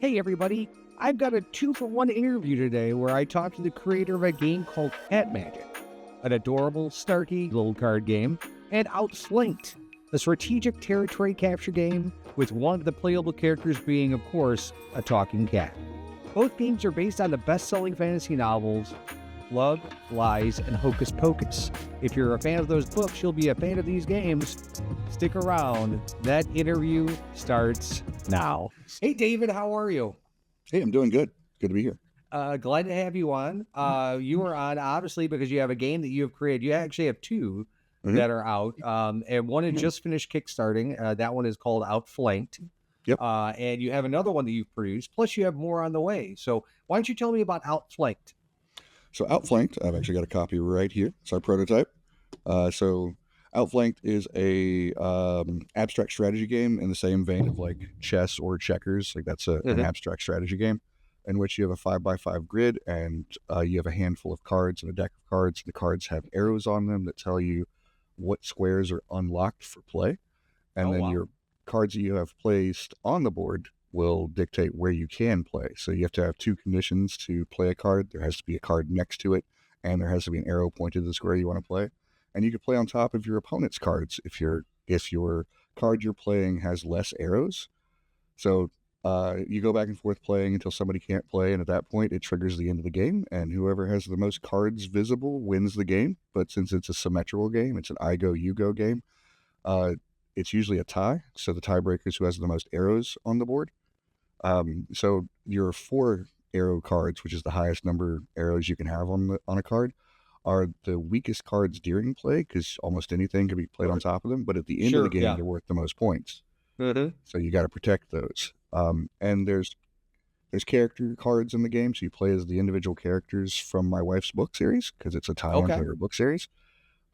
Hey everybody, I've got a 2-for-1 interview today where I talk to the creator of a game called Cat Magic, an adorable, snarky little card game, and Outflanked, a strategic territory capture game with one of the playable characters being, of course, a talking cat. Both games are based on the best-selling fantasy novels Love, Lies, and Hocus Pocus. If you're a fan of those books, you'll be a fan of these games. Stick around. That interview starts now. Hey, David, how are you? Hey, I'm doing good. Good to be here. Glad to have you on. You are on, obviously, because you have a game that you have created. You actually have two that are out, and one had just finished kickstarting. That one is called Outflanked. Yep. And you have another one that you've produced, plus you have more on the way. So why don't you tell me about Outflanked? So Outflanked, I've actually got a copy right here. It's our prototype. So Outflanked is a abstract strategy game in the same vein of like chess or checkers. Like that's an abstract strategy game in which you have a 5x5 grid and you have a handful of cards and a deck of cards. The cards have arrows on them that tell you what squares are unlocked for play. And your cards that you have placed on the board will dictate where you can play. So you have to have two conditions to play a card. There has to be a card next to it, and there has to be an arrow pointed to the square you want to play. And you can play on top of your opponent's cards if your card you're playing has less arrows. So you go back and forth playing until somebody can't play, and at that point it triggers the end of the game, and whoever has the most cards visible wins the game. But since it's a symmetrical game, it's an I go, you go game, it's usually a tie. So the tiebreaker is who has the most arrows on the board. So your 4 arrow cards, which is the highest number of arrows you can have on a card, are the weakest cards during play because almost anything can be played on top of them. But at the end of the game, they're worth the most points. So you got to protect those. And there's character cards in the game, so you play as the individual characters from my wife's book series because it's a tie-on to her book series.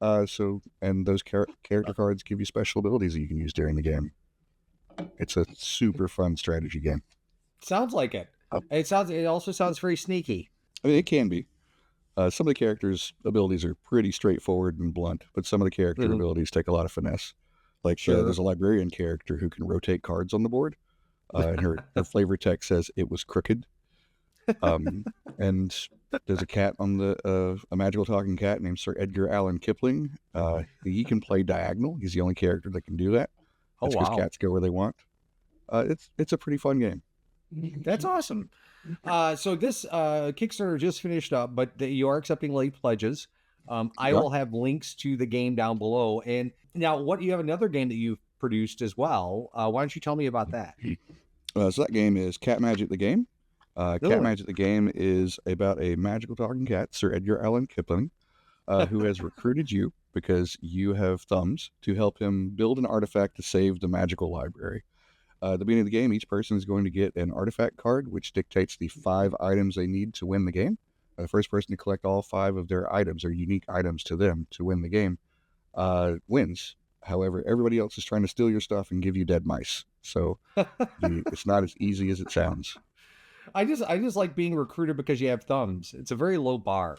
And those character cards give you special abilities that you can use during the game. It's a super fun strategy game. Sounds like it. It also sounds very sneaky. I mean, it can be. Some of the characters' abilities are pretty straightforward and blunt, but some of the character abilities take a lot of finesse. Like there's a librarian character who can rotate cards on the board, and her flavor text says it was crooked. And there's a cat on a magical talking cat named Sir Edgar Allan Kipling. He can play diagonal. He's the only character that can do that. That's because cats go where they want. It's a pretty fun game. That's awesome. So this Kickstarter just finished up, but you are accepting late pledges. I will have links to the game down below. And now, you have another game that you've produced as well. Why don't you tell me about that? So that game is Cat Magic the Game. Cat Magic the Game is about a magical talking cat, Sir Edgar Allan Kipling, who has recruited you because you have thumbs to help him build an artifact to save the magical library. At the beginning of the game, each person is going to get an artifact card, which dictates the 5 items they need to win the game. The first person to collect all 5 of their items, or unique items to them, to win the game, wins. However, everybody else is trying to steal your stuff and give you dead mice. So it's not as easy as it sounds. I just like being recruited because you have thumbs. It's a very low bar.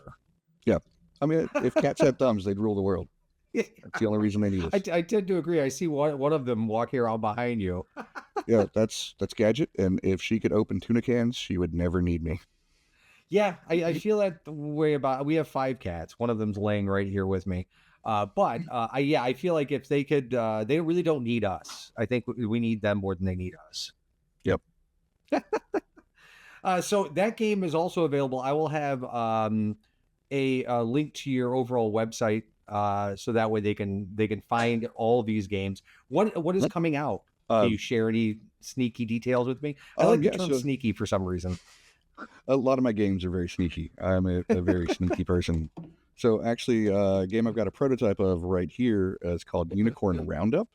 Yeah. I mean, if cats had thumbs, they'd rule the world. That's the only reason they need us. I tend to agree. I see one of them walking around behind you. Yeah, that's Gadget. And if she could open tuna cans, she would never need me. Yeah, I feel that way about. We have 5 cats. One of them's laying right here with me. But I feel like if they could, they really don't need us. I think we need them more than they need us. Yep. So that game is also available. I will have a link to your overall website, so that way they can find all these games. What is coming out? Can you share any sneaky details with me? I like the term sneaky for some reason. A lot of my games are very sneaky. I'm a very sneaky person. So actually, a game I've got a prototype of right here is called Unicorn Roundup.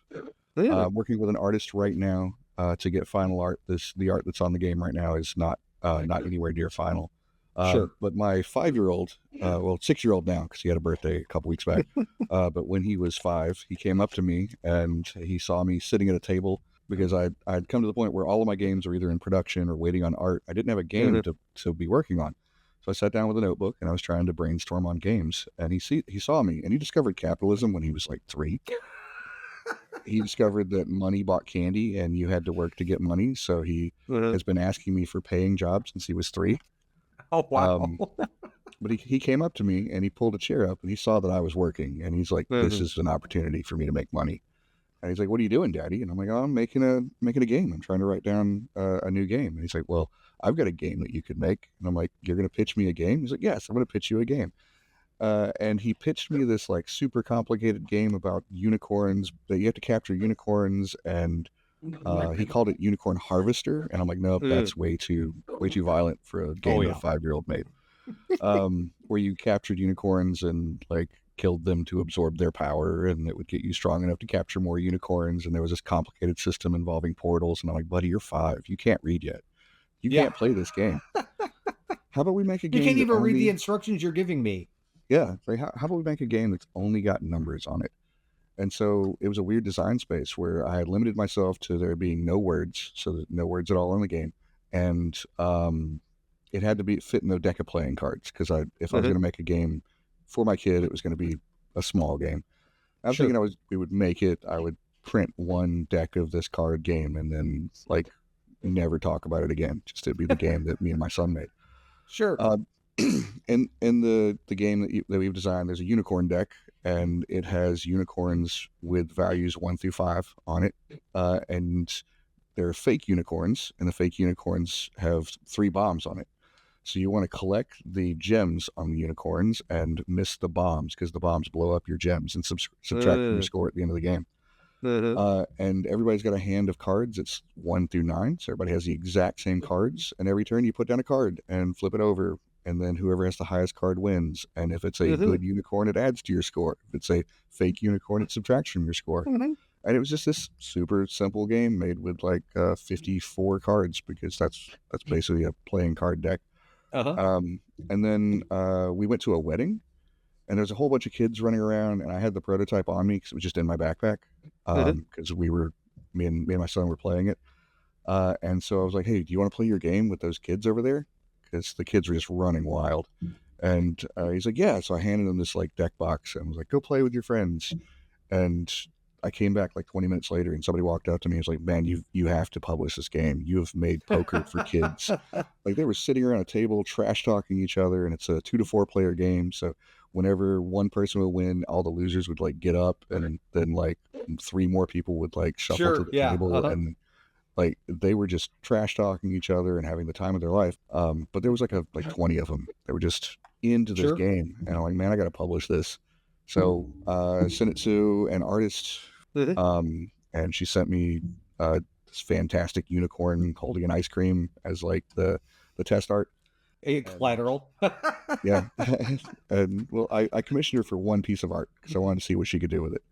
I'm working with an artist right now to get final art. The art that's on the game right now is not anywhere near final. But my 5-year-old, 6-year-old now, because he had a birthday a couple weeks back. But when he was 5, he came up to me and he saw me sitting at a table because I'd come to the point where all of my games were either in production or waiting on art. I didn't have a game to be working on. So I sat down with a notebook and I was trying to brainstorm on games. And he saw me and he discovered capitalism when he was like 3. he discovered that money bought candy and you had to work to get money. So he Uh-huh. has been asking me for paying jobs since he was 3. Oh, wow. Um, but he came up to me and he pulled a chair up and he saw that I was working and he's like, this Uh-huh. is an opportunity for me to make money. And he's like, what are you doing, Daddy? And I'm like, oh, I'm making a game. I'm trying to write down a new game. And he's like, well, I've got a game that you could make. And I'm like, you're going to pitch me a game? He's like, yes, I'm going to pitch you a game. And he pitched me this like super complicated game about unicorns that you have to capture unicorns, and he called it Unicorn Harvester. And I'm like, nope, Uh, that's way too violent for a oh, game that a yeah. 5-year-old made. Where you captured unicorns and like killed them to absorb their power, and it would get you strong enough to capture more unicorns. And there was this complicated system involving portals. And I'm like, buddy, you're 5. You can't read yet. You Yeah. can't play this game. How about we make a You game can't that even read the only instructions you're giving me. yeah, like how about we make a game that's only got numbers on it? And so it was a weird design space where I had limited myself to there being no words, so that no words at all in the game, and it had to be fit in a deck of playing cards because if I was Uh-huh. going to make a game for my kid, it was going to be a small game. I was Sure. thinking we would make it. I would print one deck of this card game and then like never talk about it again. Just to be the game that me and my son made. Sure. Uh, in the game that we've designed, there's a unicorn deck, and it has unicorns with values 1 through 5 on it, and there are fake unicorns, and the fake unicorns have 3 bombs on it. So you want to collect the gems on the unicorns and miss the bombs because the bombs blow up your gems and subtract from your Uh, score at the end of the game. uh-huh. And everybody's got a hand of cards. It's 1 through 9. So everybody has the exact same cards. And every turn you put down a card and flip it over. And then whoever has the highest card wins. And if it's a Uh-huh. good unicorn, it adds to your score. If it's a fake unicorn, it subtracts from your score. And it was just this super simple game made with like 54 cards because that's basically a playing card deck. Uh-huh. And then we went to a wedding. And there's a whole bunch of kids running around, and I had the prototype on me because it was just in my backpack. Uh-huh. Because me and my son were playing it. And so I was like, hey, do you want to play your game with those kids over there? Because the kids were just running wild. And he's like, yeah. So I handed him this like deck box and was like, go play with your friends. And I came back like 20 minutes later, and somebody walked up to me and was like, man, you have to publish this game. You have made poker for kids. Like they were sitting around a table trash talking each other, and it's a 2 to 4 player game. So whenever one person would win, all the losers would like get up, and then like 3 more people would like shuffle to Sure. the Yeah. table, Uh-huh. and like they were just trash talking each other and having the time of their life. But there was like 20 of them that were just into this Sure. game, and I'm like, man, I got to publish this. So I sent it to an artist, Uh-huh. and she sent me this fantastic unicorn holding an ice cream as like the test art. A collateral. Yeah. And well, I commissioned her for one piece of art because I wanted to see what she could do with it.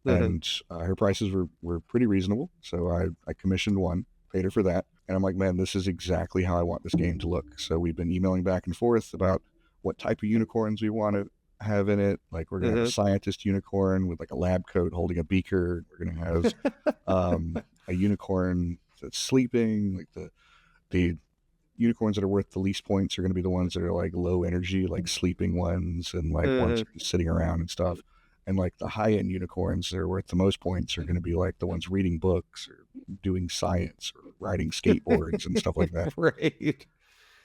Uh-huh. And her prices were pretty reasonable. So I commissioned one, paid her for that. And I'm like, man, this is exactly how I want this game to look. So we've been emailing back and forth about what type of unicorns we want to have in it. Like we're going to have a Uh-huh. scientist unicorn with like a lab coat holding a beaker. We're going to have a unicorn that's sleeping. Like the unicorns that are worth the least points are going to be the ones that are like low energy, like sleeping ones, and like ones that are just sitting around and stuff. And like the high end unicorns that are worth the most points are going to be like the ones reading books or doing science or riding skateboards and stuff like that. Right.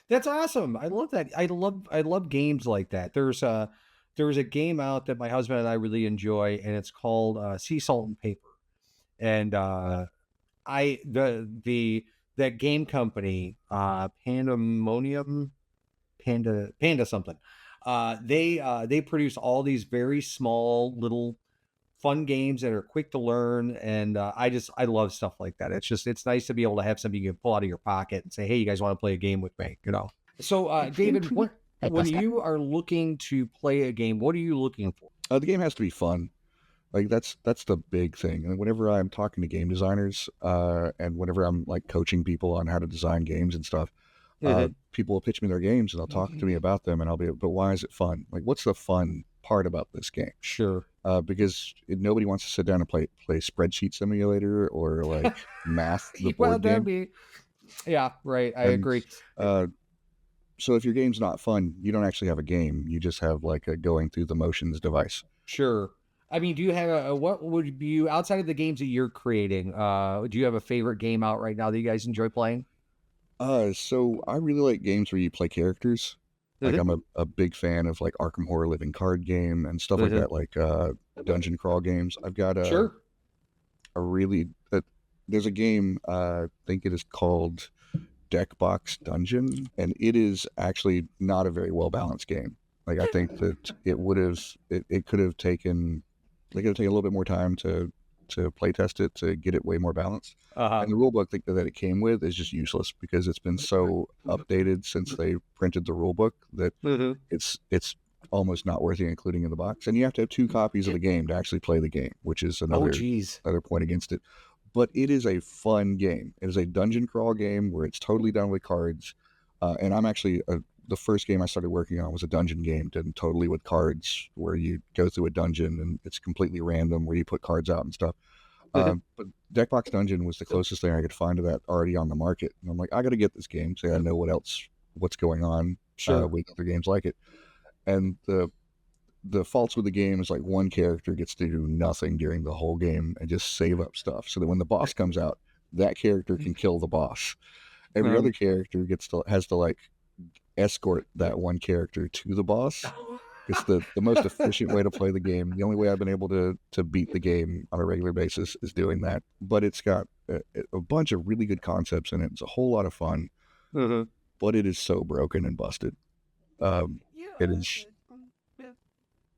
That's awesome. I love that. I love games like that. There's a game out that my husband and I really enjoy, and it's called Sea Salt and Paper. And I the that game company, Pandemonium, Panda something. They produce all these very small little fun games that are quick to learn, and I love stuff like that. It's nice to be able to have something you can pull out of your pocket and say, hey, you guys want to play a game with me, you know. So David, when you are looking to play a game, what are you looking for? The game has to be fun. Like that's the big thing. And whenever I'm talking to game designers, and whenever I'm like coaching people on how to design games and stuff, Mhm. people will pitch me their games and they'll talk to me about them, and I'll be, but why is it fun? Like, what's the fun part about this game? Sure. Because nobody wants to sit down and play Spreadsheet Simulator or like Math, the Well, board that'd game. be, yeah, right. I And agree. uh, so if your game's not fun, you don't actually have a game. You just have like a going through the motions device. Sure. I mean, do you have what would you outside of the games that you're creating? Do you have a favorite game out right now that you guys enjoy playing? So I really like games where you play characters. Like Mhm, I'm a big fan of like Arkham Horror Living Card Game and stuff like mhm. that, like dungeon crawl games. I've got Sure. a really there's a game I think it is called Deck Box Dungeon, and it is actually not a very well balanced game. Like I think that it could have taken they could have taken a little bit more time to play test it to get it way more balanced. Uh-huh. And the rule book that it came with is just useless because it's been so updated since they printed the rule book that Mhm. it's almost not worth including in the box. And you have to have two copies of the game to actually play the game, which is Oh, another geez. point against it. But it is a fun game. It is a dungeon crawl game where it's totally done with cards. And I'm actually the first game I started working on was a dungeon game done totally with cards, where you go through a dungeon and it's completely random, where you put cards out and stuff. Mhm. But Deckbox Dungeon was the closest thing I could find to that already on the market. And I'm like, I got to get this game so I know what's going on Sure. with other games like it. And the faults with the game is like one character gets to do nothing during the whole game and just save up stuff so that when the boss comes out, that character can kill the boss. Every other Um, character has to like escort that one character to the boss. It's the most efficient way to play the game. The only way I've been able to beat the game on a regular basis is doing that. But it's got a bunch of really good concepts in it. It's a whole lot of fun, mhm. but it is so broken and busted. Um, it is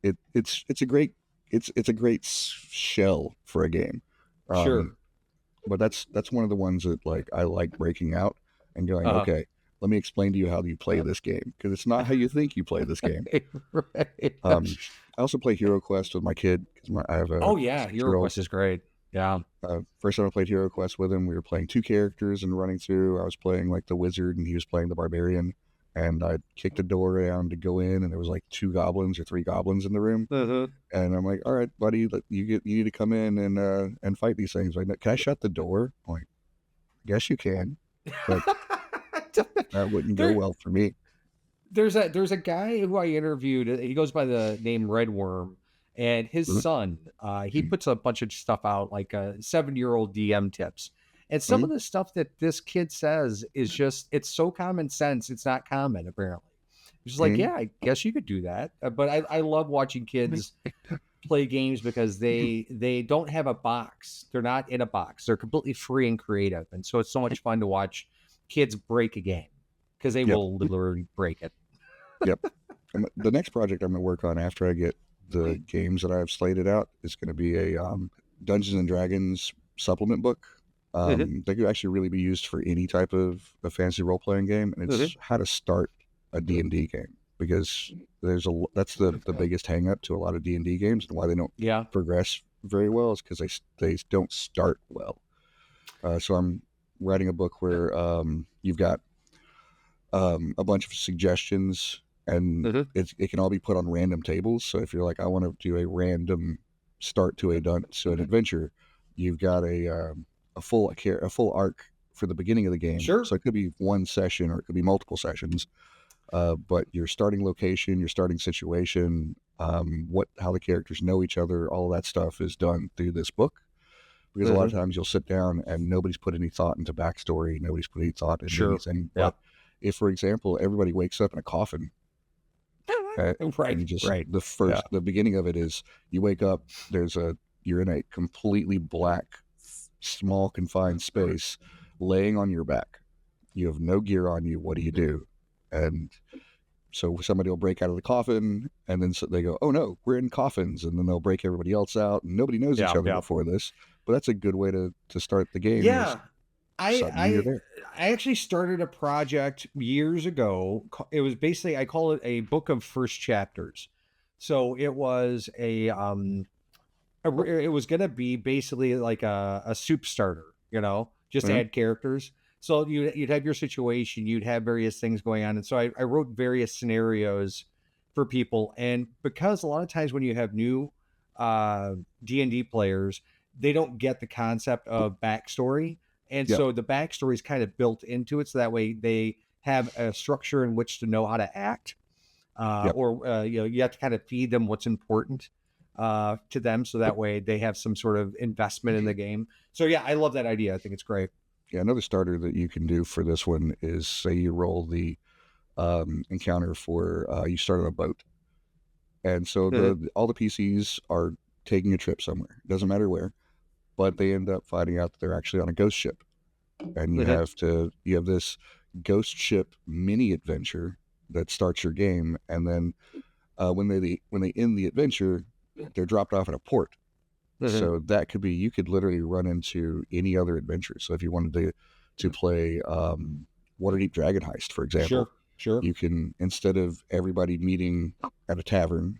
it's a great it's a great shell for a game. Sure. Um, but that's one of the ones that like I like breaking out and going, Uh-huh. okay, let me explain to you how you play this game because it's not how you think you play this game. Right. I also play Hero Quest with my kid because I have a Oh, yeah, 6 year old. HeroQuest is great. Yeah. First time I played Hero Quest with him, we were playing two characters and running through. I was playing like the wizard and he was playing the barbarian. And I kicked a door down to go in, and there was like two goblins or three goblins in the room. Mhm. And I'm like, "All right, buddy, you need to come in and fight these things." Like, can I shut the door? I'm like, guess you can, but that wouldn't go There well for me. there's a guy who I interviewed. He goes by the name Redworm, and his Mhm, son. He puts a bunch of stuff out, like 7-year-old DM tips, and some mhm, of the stuff that this kid says is just it's so common sense. It's not common apparently. It's just like, mhm, yeah, I guess you could do that. But I love watching kids play games because they don't have a box. They're not in a box. They're completely free and creative, and so it's so much fun to watch kids break a game because they Yep, will literally break it. yep. And the next project I'm going to work on after I get the games that I've slated out is going to be a Dungeons and Dragons supplement book. Mhm, They could actually really be used for any type of a fantasy role playing game, and mhm. it's how to start a D&D game because that's the biggest hang up to a lot of D&D games and why they don't Yeah, progress very well is because they don't start well. So I'm writing a book where you've got a bunch of suggestions, and mhm. it can all be put on random tables. So if you're like, I want to do a random start to an adventure, you've got a full arc for the beginning of the game. Sure. So it could be one session or it could be multiple sessions. But your starting location, your starting situation, how the characters know each other, all of that stuff is done through this book. Because a lot of Mhm. times you'll sit down and nobody's put any thought into backstory, nobody's put any thought into Sure. anything. Yeah. But if, for example, everybody wakes up in a coffin, and Right, you just right. Yeah. the beginning of it is you wake up, you're in a completely black, small confined space, laying on your back. You have no gear on you. What do you do? And so somebody will break out of the coffin, and then they go, "Oh no, we're in coffins," and then they'll break everybody else out, and nobody knows each Yeah, other yeah. before this. But that's a good way to start the game. Is Yeah. I suddenly you're I there. I actually started a project years ago. It was basically I call it a book of first chapters. So it was it was gonna be basically like a soup starter, just to Mhm. add characters. So you'd have your situation, you'd have various things going on, and so I wrote various scenarios for people. And because a lot of times when you have new uh, D&D players, they don't get the concept of backstory, and Yep. so the backstory is kind of built into it, so that way they have a structure in which to know how to act, Yep. or you have to kind of feed them what's important. to them, so that way they have some sort of investment in the game. So yeah, I love that idea. I think it's great. Yeah, another starter that you can do for this one is, say you roll the encounter for you start on a boat, and so all the PCs are taking a trip somewhere. Doesn't matter where, but they end up finding out that they're actually on a ghost ship, and you have this ghost ship mini adventure that starts your game, and then when they end the adventure, they're dropped off at a port. So that could be, you could literally run into any other adventure. So if you wanted to play Waterdeep Dragon Heist, for example, Sure. you can, instead of everybody meeting at a tavern,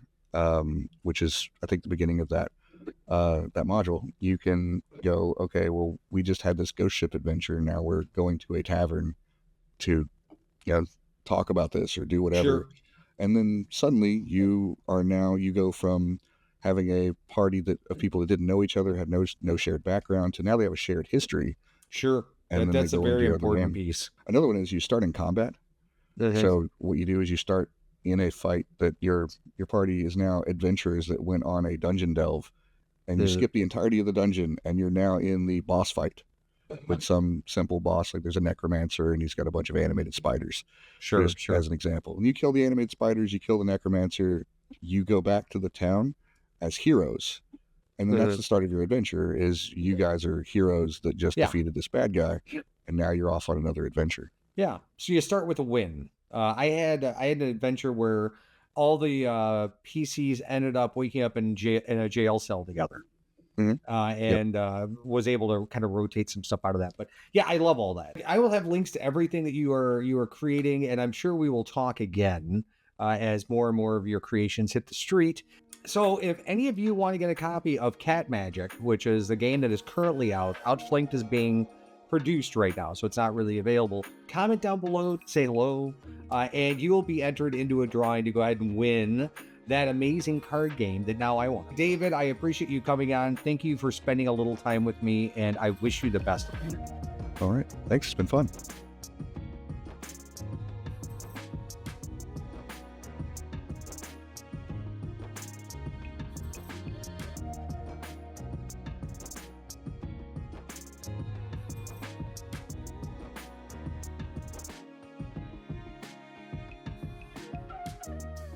which is I think the beginning of that module, you can go, okay, well, we just had this ghost ship adventure. Now we're going to a tavern to, talk about this or do whatever. Sure. And then suddenly you go from having a party of people that didn't know each other, had no shared background, to now they have a shared history. Sure. And That's a very important piece. Another one is you start in combat. So what you do is you start in a fight that your party is now adventurers that went on a dungeon delve, and you skip the entirety of the dungeon, and you're now in the boss fight with some simple boss. Like there's a necromancer, and he's got a bunch of animated spiders. Sure. As an example. And you kill the animated spiders, you kill the necromancer, you go back to the town as heroes. And then that's the start of your adventure, is you guys are heroes that just defeated this bad guy, and now you're off on another adventure. Yeah. So you start with a win. I had an adventure where all the PCs ended up waking up in a jail cell together. And was able to kind of rotate some stuff out of that. But yeah, I love all that. I will have links to everything that you are creating, and I'm sure we will talk again as more and more of your creations hit the street. So if any of you want to get a copy of Cat Magic, which is the game that is currently out, Outflanked is being produced right now, so it's not really available. Comment down below, say hello, and you will be entered into a drawing to go ahead and win that amazing card game that now I want. David, I appreciate you coming on. Thank you for spending a little time with me, and I wish you the best of luck. All right. Thanks. It's been fun.